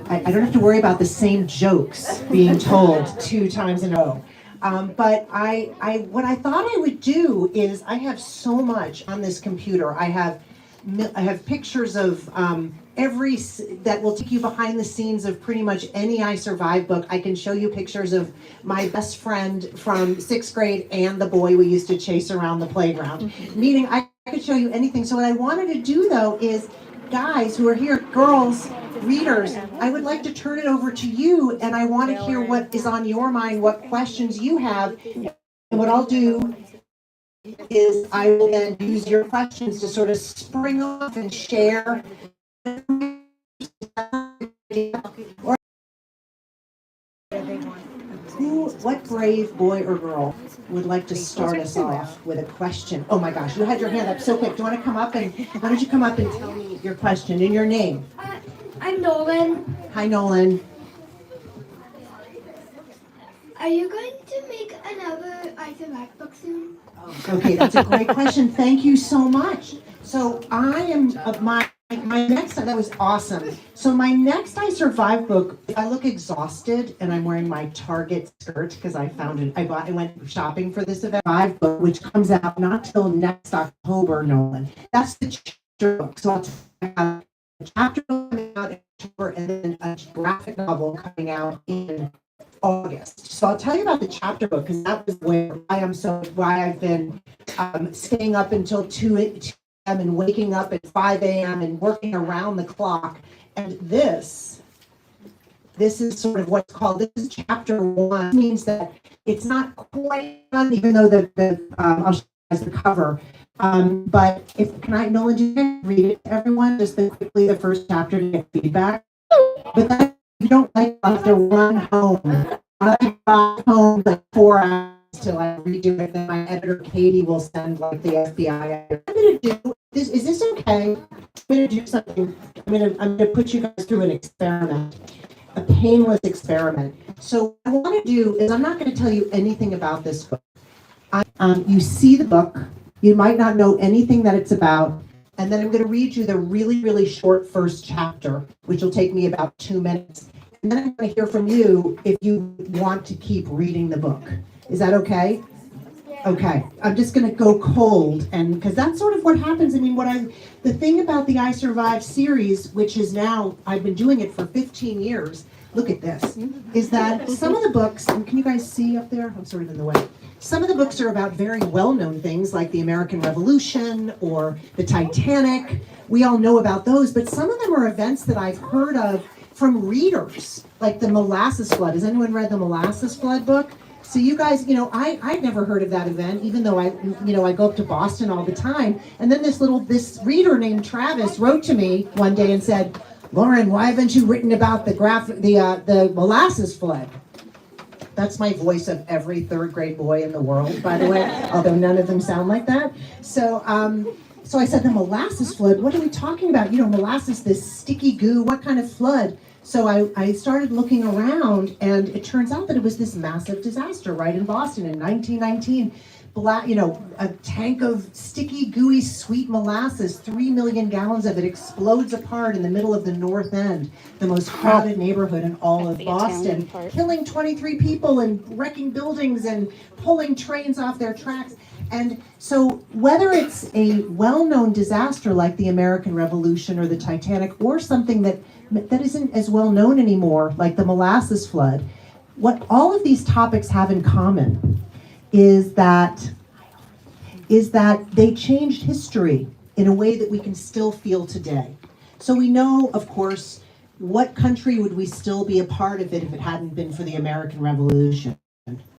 I don't have to worry about the same jokes being told 2 times in a row. But what I thought I would do is I have so much on this computer. I have pictures of that will take you behind the scenes of pretty much any I Survive book. I can show you pictures of my best friend from 6th grade and the boy we used to chase around the playground. Meaning I could show you anything. So what I wanted to do though is, guys who are here, girls, readers, I would like to turn it over to you, and I want to hear what is on your mind, what questions you have. And what I'll do is I will then use your questions to sort of spring off and share. Or what brave boy or girl would like to start us off with a question? Oh my gosh, you had your hand up so quick. Do you want to come up and why don't you come up and tell me your question and your name? I'm Nolan. Hi, Nolan. Are you going to make another I Survive book soon? Okay, that's a great question. Thank you so much. So I am my next, that was awesome. So my next I Survive book, I look exhausted and I'm wearing my Target skirt because I found it. I went shopping for this event. Book, which comes out not till next October, Nolan. That's the chapter book. So I'll have a chapter coming out in October and then a graphic novel coming out in August. So I'll tell you about the chapter book because that was why I've been staying up until 2 a.m. and waking up at 5 a.m. and working around the clock. And this is sort of what's called, this is chapter 1. It means that it's not quite done, even though I'll show you guys the cover. But Nolan, do you read it to everyone? Just quickly the first chapter to get feedback. But then if you don't like it, I'll have to run home. I'll have to drive home like 4 hours till I redo it. Then my editor Katie will send like the FBI. I'm gonna do this. Is this okay? I'm gonna do something. I'm gonna put you guys through an experiment, a painless experiment. So what I want to do is I'm not going to tell you anything about this book. You see the book. You might not know anything that it's about. And then I'm going to read you the really, really short first chapter, which will take me about 2 minutes. And then I'm going to hear from you if you want to keep reading the book. Is that okay? Okay. I'm just going to go cold, and because that's sort of what happens. I mean, the thing about the I Survive series, which is now, I've been doing it for 15 years. Look at this. Is that some of the books, and can you guys see up there? I'm sort of in the way. Some of the books are about very well-known things like the American Revolution or the Titanic. We all know about those, but some of them are events that I've heard of from readers, like the Molasses Flood. Has anyone read the Molasses Flood book? So you guys, I'd never heard of that event, even though I go up to Boston all the time. And then this reader named Travis wrote to me one day and said, "Lauren, why haven't you written about the Molasses Flood?" That's my voice of every 3rd grade boy in the world, by the way, although none of them sound like that. So I said, the molasses flood, what are we talking about? Molasses, this sticky goo, what kind of flood? So I started looking around, and it turns out that it was this massive disaster right in Boston in 1919. A tank of sticky, gooey, sweet molasses, 3 million gallons of it explodes apart in the middle of the North End, the most crowded neighborhood in all of Boston, killing 23 people and wrecking buildings and pulling trains off their tracks. And so whether it's a well-known disaster like the American Revolution or the Titanic, or something that isn't as well known anymore, like the molasses flood, what all of these topics have in common is that they changed history in a way that we can still feel today. So we know, of course, what country would we still be a part of it if it hadn't been for the American Revolution?